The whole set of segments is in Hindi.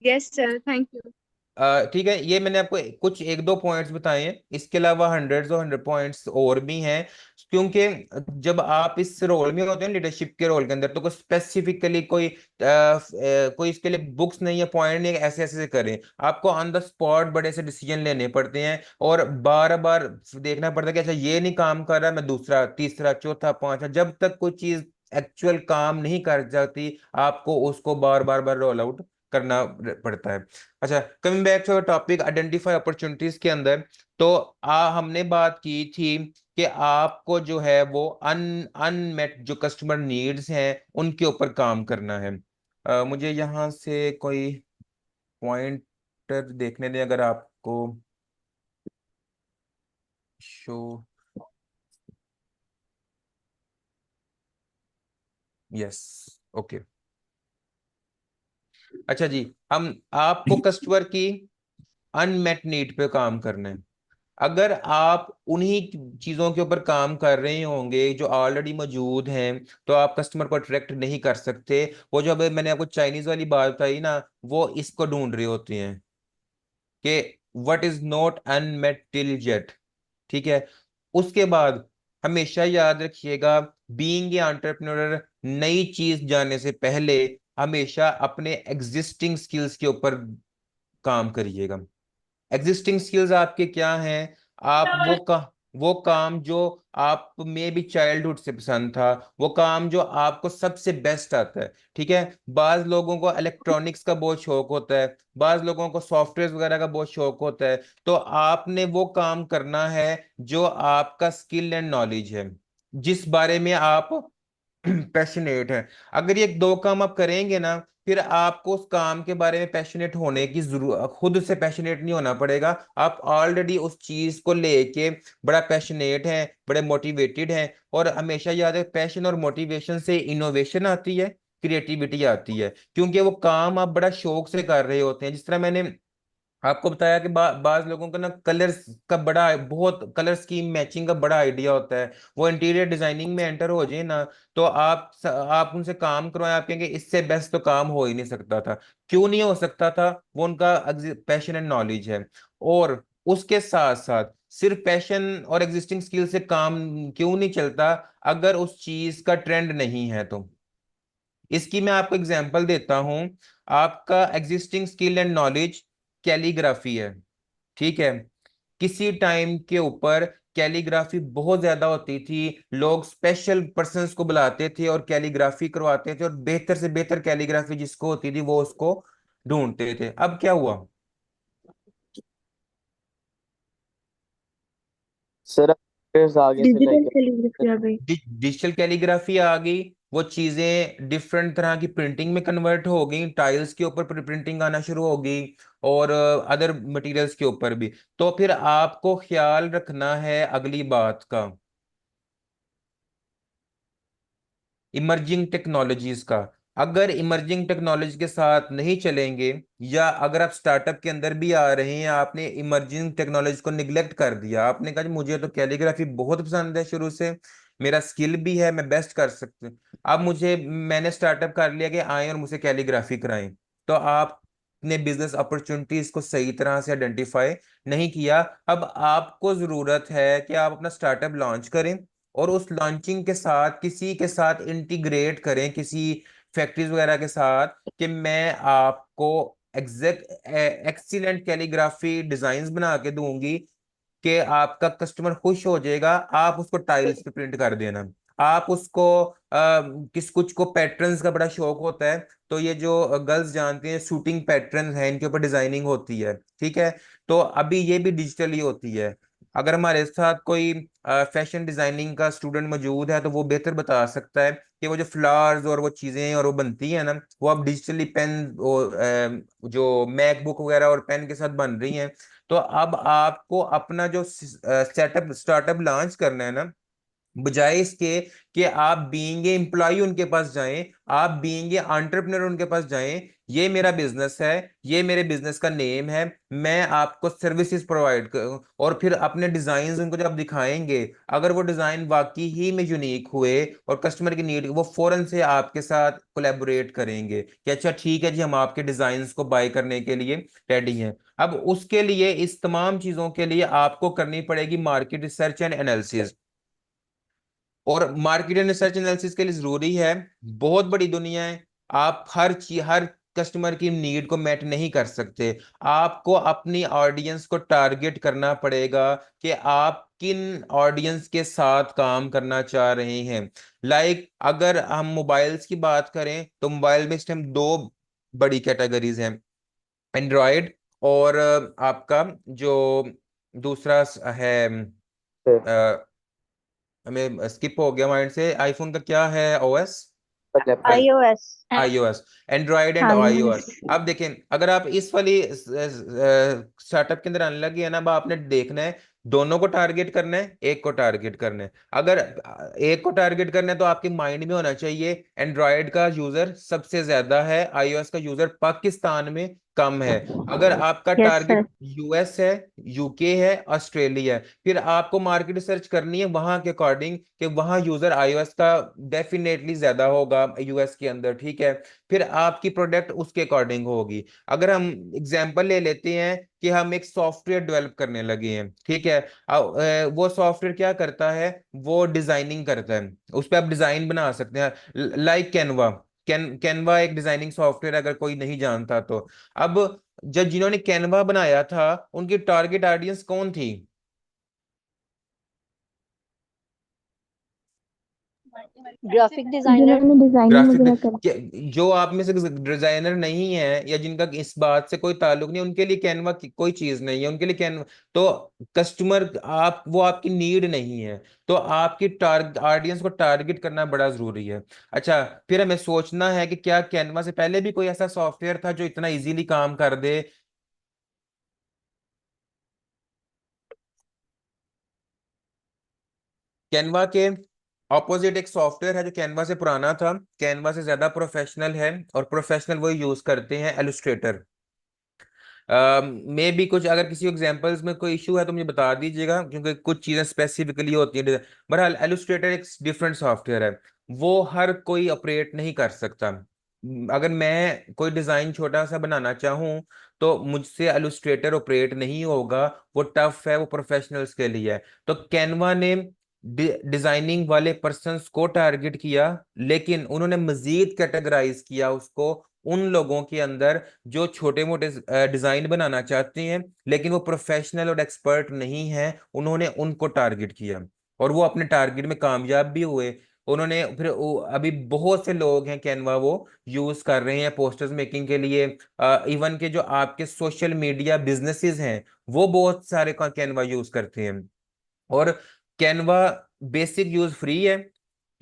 Yes sir, thank you. ठीक है, ये मैंने आपको कुछ एक दो पॉइंट्स बताए हैं, इसके अलावा हंड्रेड्स और 100 पॉइंट्स और भी हैं। क्योंकि जब आप इस रोल में होते हैं, लीडरशिप के रोल के अंदर, तो कोई स्पेसिफिकली कोई इसके लिए बुक्स नहीं है, पॉइंट नहीं है कि ऐसे ऐसे से करें। आपको ऑन द स्पॉट बड़े से डिसीजन लेने पड़ते हैं, और बार बार देखना पड़ता है कि अच्छा ये नहीं काम कर रहा, मैं दूसरा तीसरा चौथा पांचवा, जब तक कोई चीज एक्चुअल काम नहीं कर जाती, आपको उसको बार बार बार रोल आउट करना पड़ता है। अच्छा, coming back to topic identify opportunities के अंदर, तो हमने बात की थी कि आपको जो है वो अनमेट जो कस्टमर नीड्स हैं उनके ऊपर काम करना है। मुझे यहाँ से कोई पॉइंटर देखने दें अगर आपको शो। Yes, okay. अच्छा जी, हम आपको कस्टमर की अनमेट नीड पे काम करना है। अगर आप उन्हीं चीजों के ऊपर काम कर रहे होंगे जो ऑलरेडी मौजूद हैं, तो आप कस्टमर को अट्रैक्ट नहीं कर सकते। वो जो अभी मैंने आपको चाइनीज वाली बात बताई ना, वो इसको ढूंढ रहे होते हैं कि what is not unmet till jet. ठीक है। उसके बाद हमेशा याद रखिएगा, बीइंग ए एंटरप्रेन्योर, नई चीज जानने से पहले हमेशा अपने एग्जिस्टिंग स्किल्स के ऊपर काम करिएगा। एग्जिस्टिंग स्किल्स आपके क्या हैं? आप वो काम जो आप में भी चाइल्डहुड से पसंद था, वो काम जो आपको सबसे बेस्ट आता है। ठीक है। बाज लोगों को इलेक्ट्रॉनिक्स का बहुत शौक होता है, बाज लोगों को सॉफ्टवेयर वगैरह का बहुत शौक होता है। तो आपने वो काम करना है जो आपका स्किल एंड नॉलेज है, जिस बारे में आप पैशनेट है। अगर ये दो काम आप करेंगे ना, फिर आपको उस काम के बारे में पैशनेट होने की जरूरत, खुद से पैशनेट नहीं होना पड़ेगा। आप ऑलरेडी उस चीज को लेके बड़ा पैशनेट है, बड़े मोटिवेटेड हैं। और हमेशा याद है, पैशन और मोटिवेशन से इनोवेशन आती है, क्रिएटिविटी आती है, क्योंकि वो काम आप बड़ा शौक से कर रहे होते हैं। जिस तरह मैंने आपको बताया कि बाज लोगों का ना कलर्स का बड़ा, बहुत कलर स्कीम मैचिंग का बड़ा आइडिया होता है। वो इंटीरियर डिजाइनिंग में एंटर हो जाए ना, तो आप उनसे काम करवाएं, आप कहेंगे इससे बेस्ट तो काम हो ही नहीं सकता था। क्यों नहीं हो सकता था? वो उनका पैशन एंड नॉलेज है। और उसके साथ साथ सिर्फ पैशन और एग्जिस्टिंग स्किल से काम क्यों नहीं चलता? अगर उस चीज का ट्रेंड नहीं है तो। इसकी मैं आपको एग्जांपल देता हूं। आपका existing skill and knowledge calligraphy है। ठीक है। किसी टाइम के ऊपर कैलीग्राफी बहुत ज्यादा होती थी, लोग स्पेशल पर्सन्स को बुलाते थे और कैलीग्राफी करवाते थे, और बेहतर से बेहतर कैलीग्राफी जिसको होती थी वो उसको ढूंढते थे। अब क्या हुआ? सर फिर आगे से डिजिटल लाइक कैलीग्राफी आ गई। डिजिटल कैलीग्राफी आ गई। वो चीजें डिफरेंट तरह की प्रिंटिंग में कन्वर्ट हो गई, टाइल्स के ऊपर प्रिंटिंग आना शुरू हो गई, और अदर मटेरियल्स के ऊपर भी। तो फिर आपको ख्याल रखना है अगली बात का, इमर्जिंग टेक्नोलॉजीज का। अगर इमर्जिंग टेक्नोलॉजी के साथ नहीं चलेंगे, या अगर आप स्टार्टअप के अंदर भी आ रहे हैं, आपने इमर्जिंग टेक्नोलॉजी को निग्लेक्ट कर दिया, आपने कहा जी मुझे तो कैलीग्राफी बहुत पसंद है शुरू से, मेरा स्किल भी है, मैं बेस्ट कर सकती हूँ, अब मैंने स्टार्टअप कर लिया कि आए और मुझे कैलीग्राफी कराएं, तो आपने बिजनेस अपॉर्चुनिटीज को सही तरह से आइडेंटिफाई नहीं किया। अब आपको जरूरत है कि आप अपना स्टार्टअप लॉन्च करें, और उस लॉन्चिंग के साथ किसी के साथ इंटीग्रेट करें, किसी फैक्ट्रीज वगैरह के साथ, कि मैं आपको एग्जैक्ट एक्सीलेंट कैलीग्राफी डिजाइन्स बना के दूंगी, कि आपका कस्टमर खुश हो जाएगा। आप उसको टाइल्स पे प्रिंट कर देना। आप उसको किस कुछ को पैटर्न्स का बड़ा शौक होता है, तो ये जो गर्ल्स जानते हैं शूटिंग पैटर्न्स हैं, इनके ऊपर डिजाइनिंग होती है। ठीक है। तो अभी ये भी डिजिटली होती है। अगर हमारे साथ कोई फैशन डिजाइनिंग का स्टूडेंट मौजूद है, तो वो बेहतर बता सकता है कि वो जो फ्लावर्स और वो चीजें और वो बनती है ना, वो अब डिजिटली पेन और जो मैकबुक वगैरह और पेन के साथ बन रही हैं। तो अब आपको अपना जो सेटअप स्टार्टअप लॉन्च करना है ना, बजाय इसके कि आप बीइंग ए एम्प्लॉय उनके पास जाएं, आप बीइंग ए एंटरप्रेन्योर उनके पास जाएं, ये मेरा बिजनेस है, ये मेरे बिजनेस का नेम है, मैं आपको सर्विसेज प्रोवाइड कर, और फिर अपने डिजाइन उनको जब दिखाएंगे, अगर वो डिजाइन वाकई ही में यूनिक हुए और कस्टमर की नीड, वो फौरन से आपके साथ कोलैबोरेट करेंगे कि अच्छा ठीक है जी, हम आपके डिजाइन को बाय करने के लिए रेडी हैं। अब उसके लिए, इस तमाम चीजों के लिए आपको करनी पड़ेगी मार्केट रिसर्च एंड एनालिसिस। और मार्केट एंड रिसर्च एनालिसिस के लिए जरूरी है, बहुत बड़ी दुनिया है, आप हर कस्टमर की नीड को मैट नहीं कर सकते। आपको अपनी ऑडियंस को टारगेट करना पड़ेगा कि आप किन ऑडियंस के साथ काम करना चाह रहे हैं। अगर हम मोबाइल्स की बात करें तो मोबाइल में इस टाइम दो बड़ी कैटेगरीज हैं, एंड्रॉयड और आपका जो दूसरा है, हमें स्किप हो गया माइंड से, आईफोन का क्या है OS? Apple. iOS। IOS. Android and हाँ आईओएस। अब देखें, अगर आप इस वाली स्टार्टअप के अंदर आने लगे है ना, अब आपने देखना है दोनों को टारगेट करना है, एक को टारगेट करना है। अगर एक को टारगेट करना है तो आपके माइंड में होना चाहिए एंड्रॉयड का यूजर सबसे ज्यादा है, आईओएस का यूजर पाकिस्तान में कम है। अगर आपका यस टारगेट सर। यूएस है, यूके है, ऑस्ट्रेलिया है, फिर आपको मार्केट रिसर्च करनी है वहां के अकॉर्डिंग कि वहां यूजर आईओएस का डेफिनेटली ज्यादा होगा यूएस के अंदर, ठीक है। फिर आपकी प्रोडक्ट उसके अकॉर्डिंग होगी। अगर हम एग्जांपल ले लेते हैं कि हम एक सॉफ्टवेयर डेवलप करने लगे हैं, ठीक है। वो सॉफ्टवेयर क्या करता है, वो डिजाइनिंग करता है, उस पर आप डिजाइन बना सकते हैं, लाइक कैनवा। कैनवा एक डिजाइनिंग सॉफ्टवेयर, अगर कोई नहीं जानता तो। अब जब जिन्होंने कैनवा बनाया था, उनकी टारगेट ऑडियंस कौन थी? Graphic designer. जिन्होंने डिजाइनिंग ग्राफिक, वगैरह कर। जो आप में से डिजाइनर नहीं है या जिनका इस बात से कोई ताल्लुक नहीं, उनके लिए कैनवा कोई चीज नहीं है, उनके लिए कैनवा तो कस्टमर, आप वो आपकी नीड नहीं है। तो आपकी टारगेट ऑडियंस को टारगेट करना बड़ा जरूरी है। अच्छा, फिर हमें सोचना है कि क्या कैनवा से पहले भी कोई ऐसा सॉफ्टवेयर था जो इतना इजीली काम कर दे? कैनवा के ऑपोजिट एक सॉफ्टवेयर है जो कैनवा से पुराना था, कैनवा से ज्यादा प्रोफेशनल है, और प्रोफेशनल वही यूज करते हैं, एलुस्ट्रेटर। मे भी कुछ, अगर किसी एग्जांपल्स में कोई इशू है तो मुझे बता दीजिएगा, क्योंकि कुछ चीजें स्पेसिफिकली होती हैं। बहरहाल एलुस्ट्रेटर एक डिफरेंट सॉफ्टवेयर है, वो हर कोई ऑपरेट नहीं कर सकता। अगर मैं कोई डिजाइन छोटा सा बनाना चाहूँ तो मुझसे एलुस्ट्रेटर ऑपरेट नहीं होगा, वो टफ है, वो प्रोफेशनल्स के लिए है। तो कैनवा ने डिजाइनिंग वाले पर्सन्स को टारगेट किया, लेकिन उन्होंने मजीद कैटेगराइज किया उसको उन लोगों के अंदर जो छोटे मोटे डिजाइन बनाना चाहते हैं, लेकिन वो प्रोफेशनल और एक्सपर्ट नहीं है, उन्होंने उनको टारगेट किया, और वो अपने टारगेट में कामयाब भी हुए। उन्होंने फिर अभी बहुत से लोग हैं कैनवा वो यूज कर रहे हैं पोस्टर्स मेकिंग के लिए। इवन के जो आपके सोशल मीडिया बिजनेसेस हैं, वो बहुत सारे कैनवा यूज करते हैं। और कैनवा बेसिक यूज फ्री है,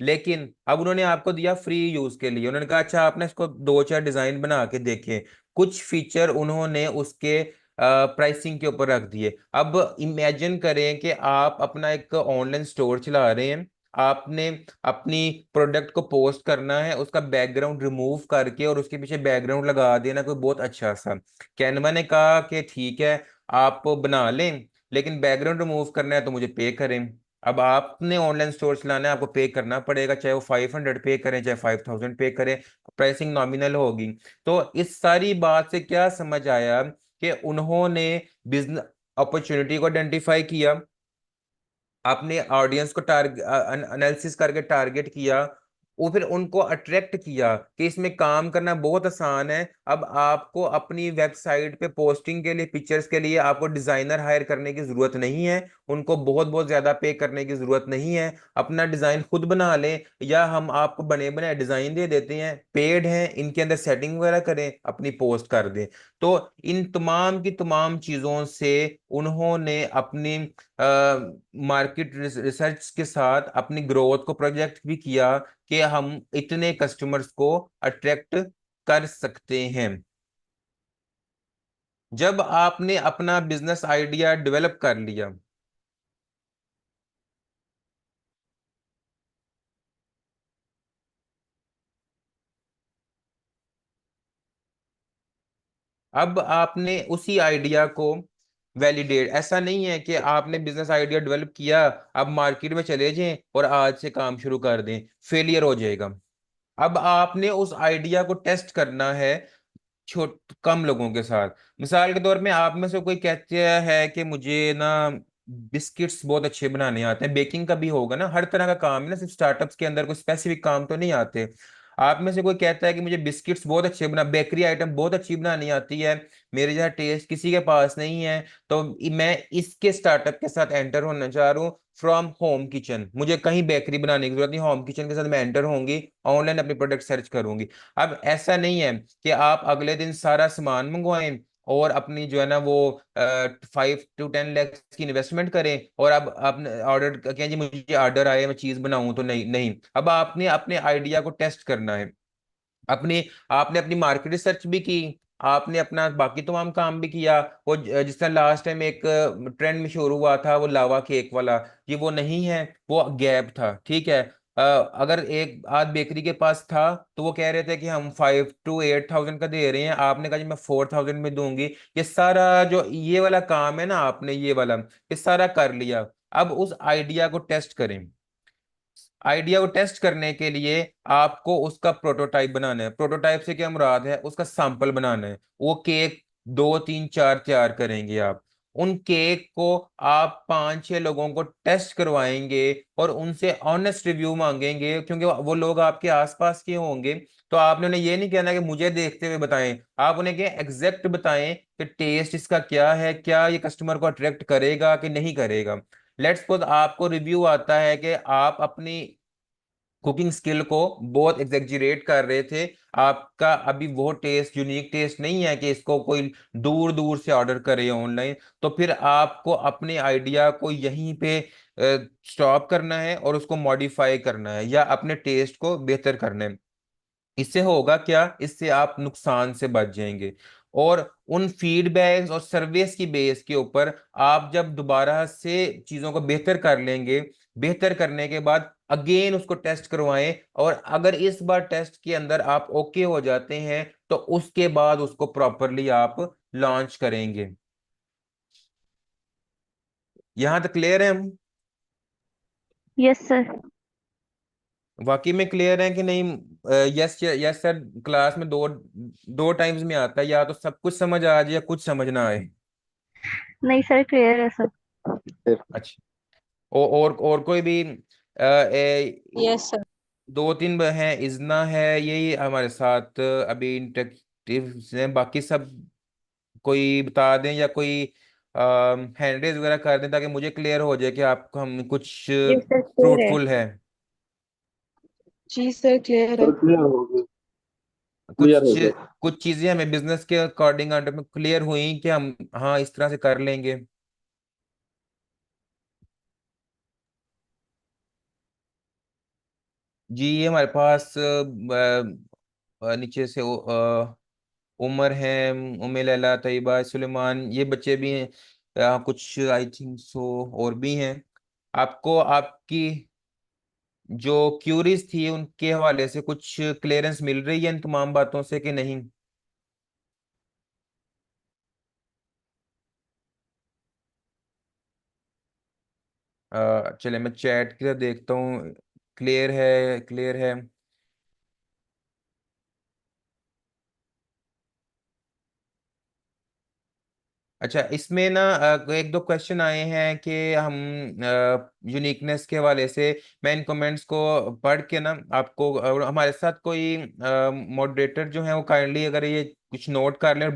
लेकिन अब उन्होंने आपको दिया फ्री यूज के लिए, उन्होंने कहा अच्छा आपने इसको दो चार डिजाइन बना के देखे, कुछ फीचर उन्होंने उसके प्राइसिंग के ऊपर रख दिए। अब इमेजिन करें कि आप अपना एक ऑनलाइन स्टोर चला रहे हैं, आपने अपनी प्रोडक्ट को पोस्ट करना है, उसका बैकग्राउंड रिमूव करके और उसके पीछे बैकग्राउंड लगा देना कोई बहुत अच्छा सा। कैनवा ने कहा कि ठीक है, आप बना लें, लेकिन बैकग्राउंड रिमूव करना है तो मुझे पे करें। अब आपने ऑनलाइन स्टोर चलाना है, आपको पे करना पड़ेगा, चाहे वो 500 पे करें चाहे 5000 पे करें, प्राइसिंग नॉमिनल होगी। तो इस सारी बात से क्या समझ आया कि उन्होंने बिजनेस अपॉर्चुनिटी को आइडेंटिफाई किया, आपने ऑडियंस को टारगेट एनालिसिस करके टारगेट किया, वो फिर उनको अट्रैक्ट किया कि इसमें काम करना बहुत आसान है। अब आपको अपनी वेबसाइट पे पोस्टिंग के लिए, पिक्चर्स के लिए आपको डिजाइनर हायर करने की जरूरत नहीं है, उनको बहुत बहुत ज्यादा पे करने की जरूरत नहीं है, अपना डिजाइन खुद बना लें, या हम आपको बने बनाए डिजाइन दे देते हैं, पेड हैं, इनके अंदर सेटिंग वगैरह करें, अपनी पोस्ट कर दें। तो इन तमाम की तमाम चीजों से उन्होंने अपनी मार्केट रिसर्च के साथ अपनी ग्रोथ को प्रोजेक्ट भी किया कि हम इतने कस्टमर्स को अट्रैक्ट कर सकते हैं। जब आपने अपना बिजनेस आइडिया डेवलप कर लिया, अब आपने उसी आइडिया को वैलिडेट, ऐसा नहीं है कि आपने बिजनेस आइडिया डेवलप किया, अब मार्केट में चले जाएं और आज से काम शुरू कर दें, फेलियर हो जाएगा। अब आपने उस आइडिया को टेस्ट करना है छोट कम लोगों के साथ। मिसाल के तौर में आप में से कोई कहते है कि मुझे ना बिस्किट्स बहुत अच्छे बनाने आते हैं, बेकिंग का भी होगा ना, हर तरह का काम है ना, सिर्फ स्टार्टअप्स के अंदर कोई स्पेसिफिक काम तो नहीं आते। आप में से कोई कहता है कि मुझे बिस्किट्स बहुत अच्छे बना, बेकरी आइटम बहुत अच्छी बनानी आती है, मेरे जैसा टेस्ट किसी के पास नहीं है, तो मैं इसके स्टार्टअप के साथ एंटर होना चाह रहा हूँ फ्रॉम होम किचन, मुझे कहीं बेकरी बनाने की जरूरत नहीं, होम किचन के साथ मैं एंटर होंगी, ऑनलाइन अपने प्रोडक्ट सर्च करूंगी। अब ऐसा नहीं है कि आप अगले दिन सारा सामान मंगवाएं और अपनी जो है ना वो 5 to 10 लाख की इन्वेस्टमेंट करें और अब आपने ऑर्डर कहें जी मुझे ऑर्डर आए मैं चीज बनाऊं, तो नहीं नहीं, अब आपने अपने आइडिया को टेस्ट करना है। अपनी आपने अपनी मार्केट रिसर्च भी की, आपने अपना बाकी तमाम काम भी किया। वो जिस तरह लास्ट टाइम एक ट्रेंड मशहूर हुआ था वो लावा केक वाला, ये वो नहीं है, वो गैप था, ठीक है। अगर एक आध बेकरी के पास था तो वो कह रहे थे कि हम 5 to 8 thousand का दे रहे हैं, आपने कहा जी मैं 4 thousand में दूंगी। ये सारा जो ये वाला काम है ना, आपने ये वाला ये सारा कर लिया। अब उस आइडिया को टेस्ट करें। आइडिया को टेस्ट करने के लिए आपको उसका प्रोटोटाइप बनाना है। प्रोटोटाइप से क्या मुराद है, उसका सैंपल बनाना है। वो केक 2 3 4 तैयार करेंगे आप। उन केक को आप 5 6 लोगों को टेस्ट करवाएंगे और उनसे ऑनेस्ट रिव्यू मांगेंगे, क्योंकि वो लोग आपके आसपास के होंगे। तो आपने उन्हें ये नहीं कहना कि मुझे देखते हुए बताएं, आप उन्हें क्या एग्जैक्ट बताएं कि टेस्ट इसका क्या है, क्या ये कस्टमर को अट्रैक्ट करेगा कि नहीं करेगा। लेट्स सपोज आपको रिव्यू आता है कि आप अपनी कुकिंग स्किल को बहुत एग्जेजरेट कर रहे थे, आपका अभी वो टेस्ट यूनिक टेस्ट नहीं है कि इसको कोई दूर दूर से ऑर्डर करे ऑनलाइन, तो फिर आपको अपने आइडिया को यहीं पे स्टॉप करना है और उसको मॉडिफाई करना है या अपने टेस्ट को बेहतर करना है। इससे होगा क्या, इससे आप नुकसान से बच जाएंगे। और उन फीडबैक्स और सर्विस की बेस के ऊपर आप जब दोबारा से चीजों को बेहतर कर लेंगे, बेहतर करने के बाद अगेन उसको टेस्ट करवाएं, और अगर इस बार टेस्ट के अंदर आप ओके हो जाते हैं तो उसके बाद उसको प्रॉपरली आप लॉन्च करेंगे। यहां तक क्लियर है हम? Yes sir. वाकई में क्लियर है कि नहीं? Yes yes sir. क्लास में दो दो टाइम्स में आता है, या तो सब कुछ समझ आ जाए या कुछ समझ ना आए। नहीं सर, क्लियर है सर। अच्छा। और कोई भी Yes, sir. 2 3 हैं, इजना है, यही हमारे साथ अभी इंटरेक्टिव हैं, बाकी सब कोई बता दें या कोई हैंड रेज वगैरह कर दें ताकि मुझे क्लियर हो जाए कि आपको हम कुछ यस सर, क्लियर है। फ्रूटफुल है। जी सर, क्लियर है। सर क्लियर हो गया। क्लियर कुछ है सर। कुछ चीजें हमें बिजनेस के अकॉर्डिंग अंडर में क्लियर हुई कि हम हाँ इस तरह से कर लेंगे। जी ये हमारे पास नीचे से उमर है, उम्मे लैला, तैयबा, सुलेमान, ये बच्चे भी हैं। कुछ आई थिंक सो और भी हैं। आपको आपकी जो क्यूरीज थी उनके हवाले से कुछ क्लियरेंस मिल रही है इन तमाम बातों से कि नहीं? चले मैं चैट की तरफ देखता हूँ। क्लियर है, क्लियर है। अच्छा, इसमें ना एक दो क्वेश्चन आए हैं कि हम यूनिकनेस के हवाले से, मैं इन कमेंट्स को पढ़ के ना आपको, हमारे साथ कोई मॉडरेटर जो है वो काइंडली अगर ये कुछ नोट कर लें